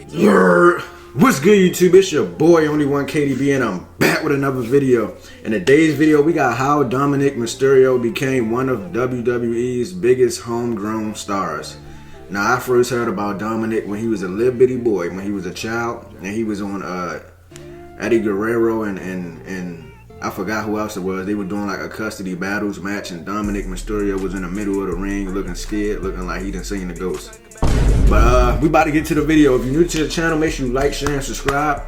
Yer, what's good YouTube? It's your boy Only One KDB and I'm back with another video. In today's video we got how Dominik Mysterio became one of WWE's biggest homegrown stars. Now I first heard about Dominik when he was a little bitty boy, when he was a child, and he was on Eddie Guerrero and I forgot who else it was. They were doing like a custody battles match and Dominik Mysterio was in the middle of the ring looking scared, looking like he done seen the ghost. But we about to get to the video. If you're new to the channel, make sure you like, share, and subscribe.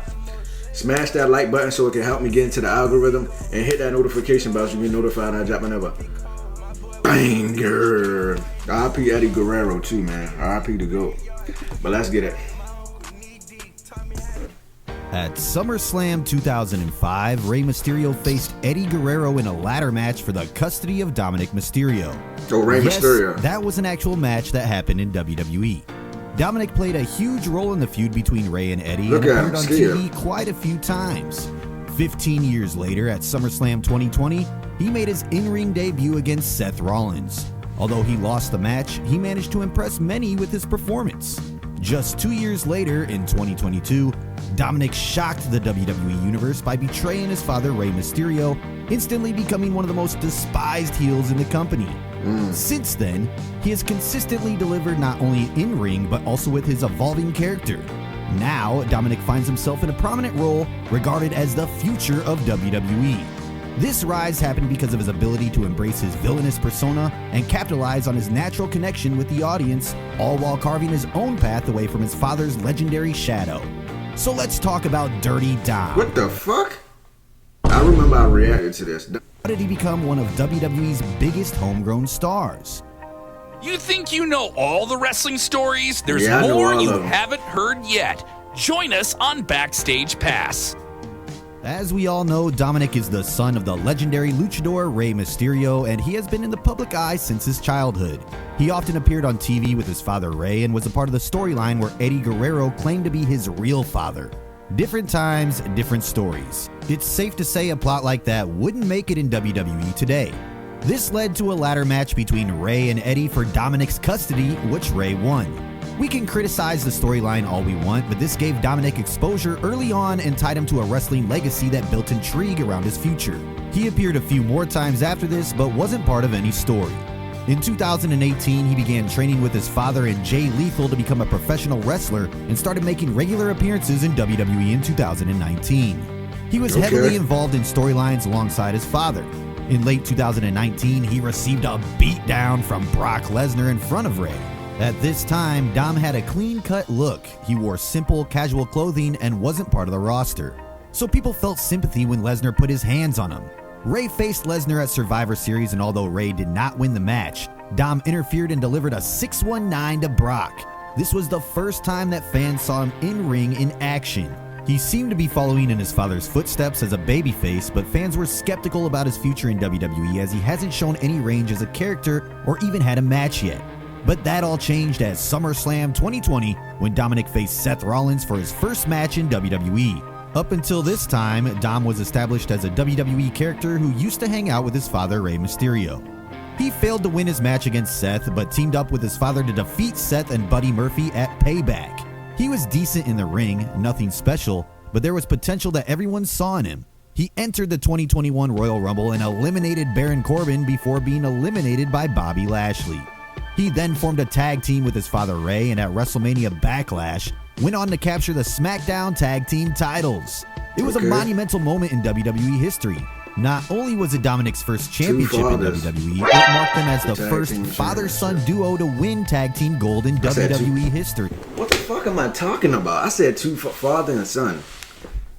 Smash that like button so it can help me get into the algorithm, and hit that notification bell so you get notified when I drop another banger. RIP Eddie Guerrero too, man. RIP the GOAT. But let's get it. At SummerSlam 2005, Rey Mysterio faced Eddie Guerrero in a ladder match for the custody of Dominik Mysterio. So Rey Mysterio. That was an actual match that happened in WWE. Dominik played a huge role in the feud between Rey and Eddie and appeared on TV quite a few times. 15 years later, at SummerSlam 2020, he made his in-ring debut against Seth Rollins. Although he lost the match, he managed to impress many with his performance. Just 2 years later, in 2022, Dominik shocked the WWE Universe by betraying his father Rey Mysterio, instantly becoming one of the most despised heels in the company. Since then, he has consistently delivered not only in-ring, but also with his evolving character. Now, Dominik finds himself in a prominent role, regarded as the future of WWE. This rise happened because of his ability to embrace his villainous persona and capitalize on his natural connection with the audience, all while carving his own path away from his father's legendary shadow. So let's talk about Dirty Dom. What the fuck? I remember I reacted to this. How did he become one of WWE's biggest homegrown stars? You think you know all the wrestling stories? There's Yeah, more you haven't heard yet. Join us on Backstage Pass. As we all know, Dominik is the son of the legendary luchador Rey Mysterio, and he has been in the public eye since his childhood. He often appeared on TV with his father Rey and was a part of the storyline where Eddie Guerrero claimed to be his real father. Different times, different stories. It's safe to say a plot like that wouldn't make it in WWE today. This led to a ladder match between Rey and Eddie for Dominik's custody, which Rey won. We can criticize the storyline all we want, but this gave Dominik exposure early on and tied him to a wrestling legacy that built intrigue around his future. He appeared a few more times after this, but wasn't part of any story. In 2018, he began training with his father and Jay Lethal to become a professional wrestler and started making regular appearances in WWE in 2019. He was heavily involved in storylines alongside his father. In late 2019, he received a beatdown from Brock Lesnar in front of Rey. At this time, Dom had a clean-cut look. He wore simple, casual clothing and wasn't part of the roster. So people felt sympathy when Lesnar put his hands on him. Rey faced Lesnar at Survivor Series, and although Rey did not win the match, Dom interfered and delivered a 619 to Brock. This was the first time that fans saw him in-ring in action. He seemed to be following in his father's footsteps as a babyface, but fans were skeptical about his future in WWE as he hasn't shown any range as a character or even had a match yet. But that all changed at SummerSlam 2020 when Dominik faced Seth Rollins for his first match in WWE. Up until this time, Dom was established as a WWE character who used to hang out with his father Rey Mysterio. He failed to win his match against Seth, but teamed up with his father to defeat Seth and Buddy Murphy at Payback. He was decent in the ring, nothing special, but there was potential that everyone saw in him. He entered the 2021 Royal Rumble and eliminated Baron Corbin before being eliminated by Bobby Lashley. He then formed a tag team with his father Rey, and at WrestleMania Backlash, went on to capture the SmackDown Tag Team titles. It was a monumental moment in WWE history. Not only was it Dominik's first championship in WWE, it marked them as the first father-son duo to win Tag Team Gold in WWE history. What the fuck am I talking about? I said two father and son.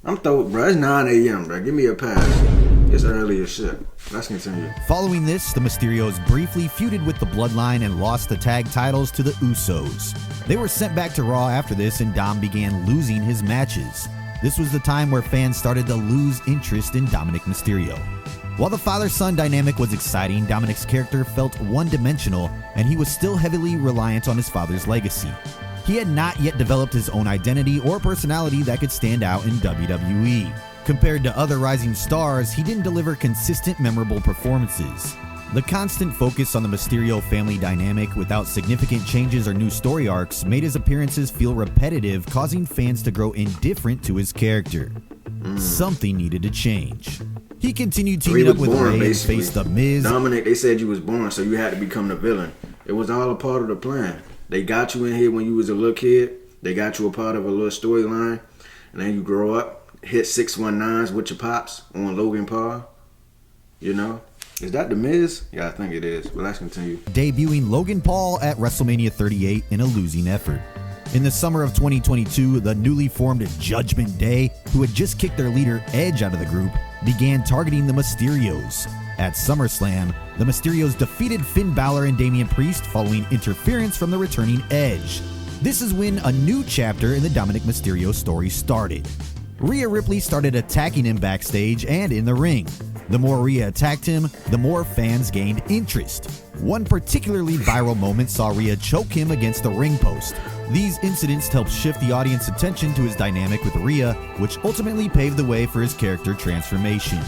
I'm bro. It's 9 a.m., bro. Give me a pass. It's early as shit. Let's continue. Following this, the Mysterios briefly feuded with the Bloodline and lost the tag titles to the Usos. They were sent back to Raw after this, and Dom began losing his matches. This was the time where fans started to lose interest in Dominik Mysterio. While the father-son dynamic was exciting, Dominik's character felt one-dimensional, and he was still heavily reliant on his father's legacy. He had not yet developed his own identity or personality that could stand out in WWE. Compared to other rising stars, he didn't deliver consistent, memorable performances. The constant focus on the Mysterio family dynamic without significant changes or new story arcs made his appearances feel repetitive, causing fans to grow indifferent to his character. Something needed to change. He continued teaming up with Ray and faced The Miz. Dominik, they said you was born, so you had to become the villain. It was all a part of the plan. They got you in here when you was a little kid. They got you a part of a little storyline. And then you grow up, hit 619s with your pops on Logan Paul. You know? Is that The Miz? Yeah, I think it is. But let's continue. Debuting Logan Paul at WrestleMania 38 in a losing effort. In the summer of 2022, the newly formed Judgment Day, who had just kicked their leader Edge out of the group, began targeting the Mysterios. At SummerSlam, the Mysterios defeated Finn Balor and Damian Priest following interference from the returning Edge. This is when a new chapter in the Dominik Mysterio story started. Rhea Ripley started attacking him backstage and in the ring. The more Rhea attacked him, the more fans gained interest. One particularly viral moment saw Rhea choke him against the ring post. These incidents helped shift the audience attention to his dynamic with Rhea, which ultimately paved the way for his character transformation.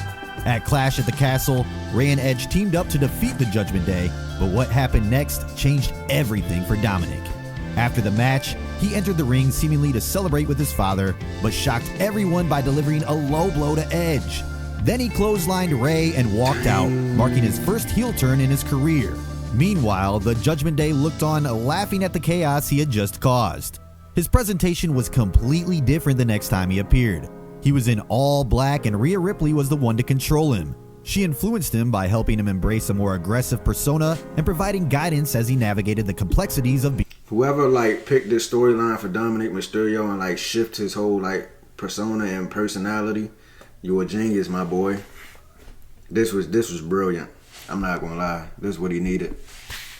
At Clash at the Castle, Ray and Edge teamed up to defeat the Judgment Day, but what happened next changed everything for Dominik. After the match, he entered the ring seemingly to celebrate with his father, but shocked everyone by delivering a low blow to Edge. Then he clotheslined Ray and walked out, marking his first heel turn in his career. Meanwhile, the Judgment Day looked on, laughing at the chaos he had just caused. His presentation was completely different the next time he appeared. He was in all black and Rhea Ripley was the one to control him. She influenced him by helping him embrace a more aggressive persona and providing guidance as he navigated the complexities of being. Whoever picked this storyline for Dominik Mysterio and shift his whole persona and personality, you a genius, my boy. This was brilliant. I'm not gonna lie. This is what he needed.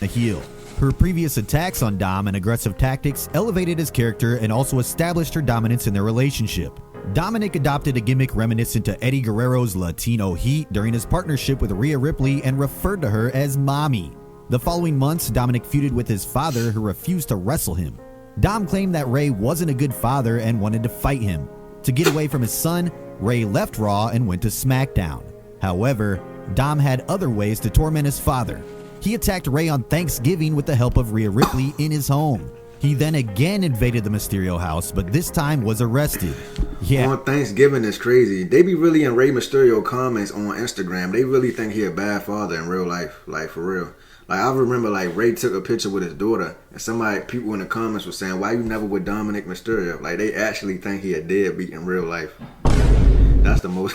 A heel. Her previous attacks on Dom and aggressive tactics elevated his character and also established her dominance in their relationship. Dominik adopted a gimmick reminiscent to Eddie Guerrero's Latino Heat during his partnership with Rhea Ripley and referred to her as Mommy. The following months, Dominik feuded with his father, who refused to wrestle him. Dom claimed that Ray wasn't a good father and wanted to fight him. To get away from his son, Ray left Raw and went to SmackDown. However, Dom had other ways to torment his father. He attacked Ray on Thanksgiving with the help of Rhea Ripley in his home. He then again invaded the Mysterio house, but this time was arrested. Yeah. On Thanksgiving is crazy. They be really in Rey Mysterio comments on Instagram. They really think he a bad father in real life, for real. I remember Ray took a picture with his daughter, and people in the comments were saying, "Why you never with Dominik Mysterio?" They actually think he a deadbeat in real life. That's the most.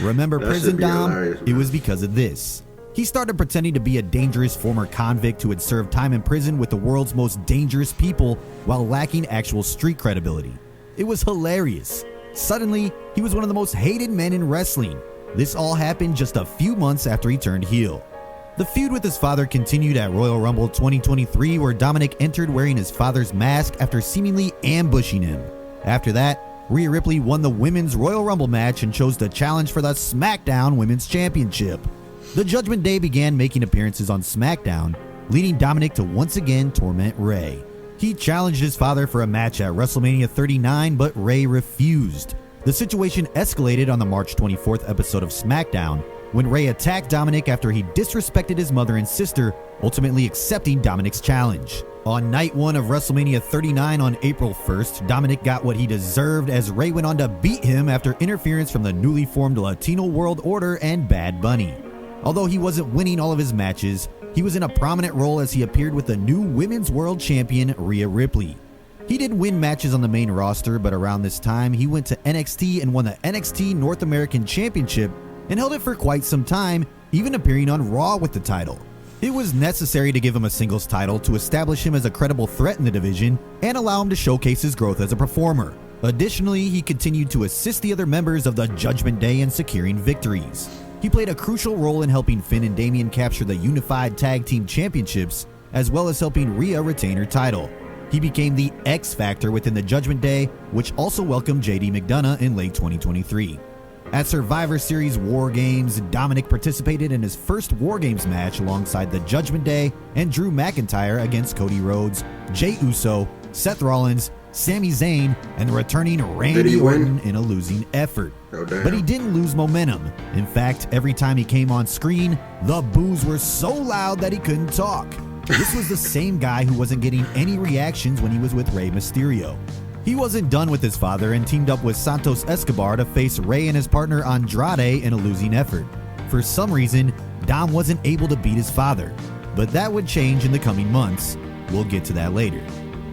Remember Prison Dom? Hilarious, it was because of this. He started pretending to be a dangerous former convict who had served time in prison with the world's most dangerous people while lacking actual street credibility. It was hilarious. Suddenly, he was one of the most hated men in wrestling. This all happened just a few months after he turned heel. The feud with his father continued at Royal Rumble 2023, where Dominik entered wearing his father's mask after seemingly ambushing him. After that, Rhea Ripley won the Women's Royal Rumble match and chose to challenge for the SmackDown Women's Championship. The Judgment Day began making appearances on SmackDown, leading Dominik to once again torment Ray. He challenged his father for a match at WrestleMania 39, but Ray refused. The situation escalated on the March 24th episode of SmackDown, when Ray attacked Dominik after he disrespected his mother and sister, ultimately accepting Dominik's challenge. On night one of WrestleMania 39 on April 1st, Dominik got what he deserved as Ray went on to beat him after interference from the newly formed Latino World Order and Bad Bunny. Although he wasn't winning all of his matches, he was in a prominent role as he appeared with the new Women's World Champion, Rhea Ripley. He didn't win matches on the main roster, but around this time, he went to NXT and won the NXT North American Championship and held it for quite some time, even appearing on Raw with the title. It was necessary to give him a singles title to establish him as a credible threat in the division and allow him to showcase his growth as a performer. Additionally, he continued to assist the other members of the Judgment Day in securing victories. He played a crucial role in helping Finn and Damian capture the Unified Tag Team Championships, as well as helping Rhea retain her title. He became the X Factor within the Judgment Day, which also welcomed JD McDonough in late 2023. At Survivor Series War Games, Dominik participated in his first War Games match alongside the Judgment Day and Drew McIntyre against Cody Rhodes, Jey Uso, Seth Rollins, Sami Zayn, and the returning Did Randy he win? Orton in a losing effort. Oh, damn. But he didn't lose momentum. In fact, every time he came on screen, the boos were so loud that he couldn't talk. This was the same guy who wasn't getting any reactions when he was with Rey Mysterio. He wasn't done with his father and teamed up with Santos Escobar to face Rey and his partner Andrade in a losing effort. For some reason, Dom wasn't able to beat his father, but that would change in the coming months. We'll get to that later.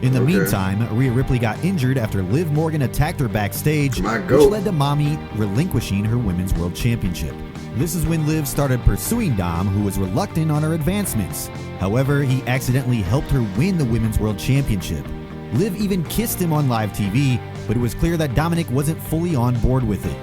In the meantime, Rhea Ripley got injured after Liv Morgan attacked her backstage, which led to Mommy relinquishing her Women's World Championship. This is when Liv started pursuing Dom, who was reluctant on her advancements. However, he accidentally helped her win the Women's World Championship. Liv even kissed him on live TV, but it was clear that Dominik wasn't fully on board with it.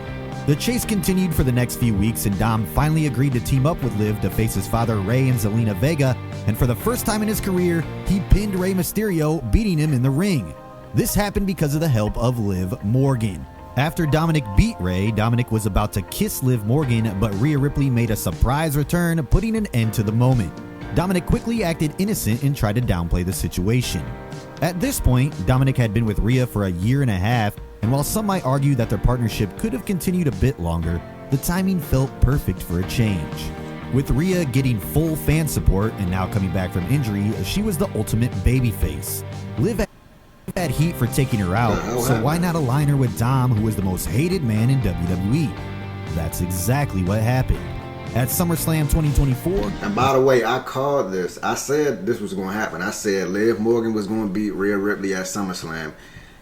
The chase continued for the next few weeks, and Dom finally agreed to team up with Liv to face his father Rey and Zelina Vega, and for the first time in his career, he pinned Rey Mysterio, beating him in the ring. This happened because of the help of Liv Morgan. After Dominik beat Rey, Dominik was about to kiss Liv Morgan, but Rhea Ripley made a surprise return, putting an end to the moment. Dominik quickly acted innocent and tried to downplay the situation. At this point, Dominik had been with Rhea for a year and a half, and while some might argue that their partnership could have continued a bit longer, the timing felt perfect for a change. With Rhea getting full fan support and now coming back from injury, she was the ultimate babyface. Liv had heat for taking her out, so why not align her with Dom, who was the most hated man in WWE? That's exactly what happened. At SummerSlam 2024. And by the way, I called this. I said this was going to happen. I said Liv Morgan was going to beat Rhea Ripley at SummerSlam.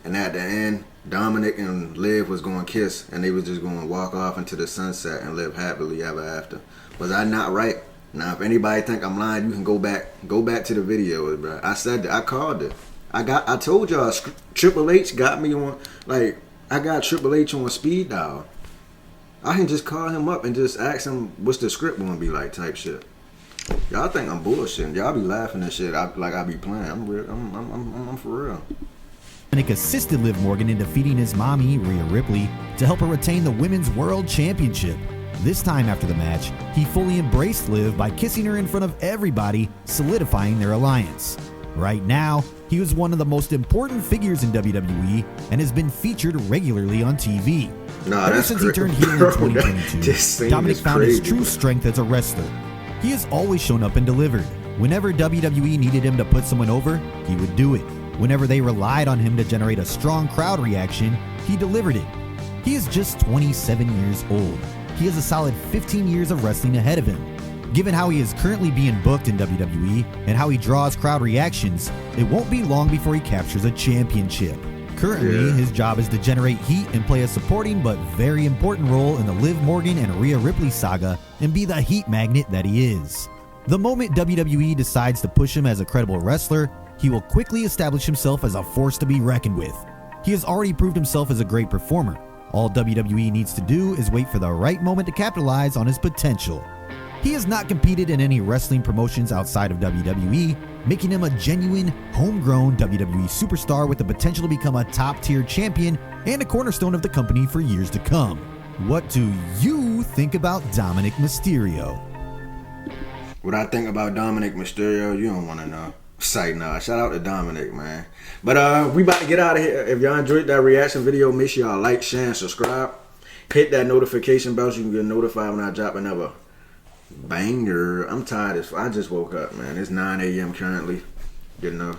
And at the end, Dominik and Liv was going to kiss. And they was just going to walk off into the sunset and live happily ever after. Was I not right? Now, if anybody think I'm lying, you can go back to the video, bro. I said that. I called it. I told y'all Triple H got me on, like, I got Triple H on speed dial. I can just call him up and just ask him what's the script gonna be like, type shit. Y'all think I'm bullshitting. Y'all be laughing and shit like I be playing. I'm real. I'm for real. Dominik assisted Liv Morgan in defeating his mommy, Rhea Ripley, to help her retain the Women's World Championship. This time after the match, he fully embraced Liv by kissing her in front of everybody, solidifying their alliance. Right now, he was one of the most important figures in WWE and has been featured regularly on TV. Ever since he turned heel in 2022, Dominik found his true strength as a wrestler. He has always shown up and delivered. Whenever WWE needed him to put someone over, he would do it. Whenever they relied on him to generate a strong crowd reaction, he delivered it. He is just 27 years old. He has a solid 15 years of wrestling ahead of him. Given how he is currently being booked in WWE and how he draws crowd reactions, it won't be long before he captures a championship. Currently, his job is to generate heat and play a supporting but very important role in the Liv Morgan and Rhea Ripley saga and be the heat magnet that he is. The moment WWE decides to push him as a credible wrestler, he will quickly establish himself as a force to be reckoned with. He has already proved himself as a great performer. All WWE needs to do is wait for the right moment to capitalize on his potential. He has not competed in any wrestling promotions outside of WWE, making him a genuine, homegrown WWE superstar with the potential to become a top-tier champion and a cornerstone of the company for years to come. What do you think about Dominik Mysterio? What I think about Dominik Mysterio, you don't want to know. Say nah. Shout out to Dominik, man. But we about to get out of here. If y'all enjoyed that reaction video, make sure y'all like, share, and subscribe. Hit that notification bell so you can get notified when I drop another banger. I'm tired as I just woke up, man. It's 9 a.m. currently. You know,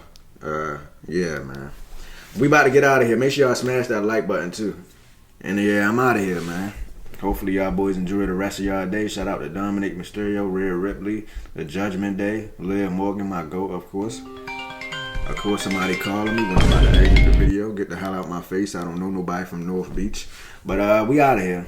yeah, man. We about to get out of here. Make sure y'all smash that like button too. And yeah, I'm out of here, man. Hopefully y'all boys enjoy the rest of y'all day. Shout out to Dominik Mysterio, Rhea Ripley, the Judgment Day, Liv Morgan, my GOAT, of course. Of course, somebody calling me when I'm about to exit the video. Get the hell out my face. I don't know nobody from North Beach. But we out of here.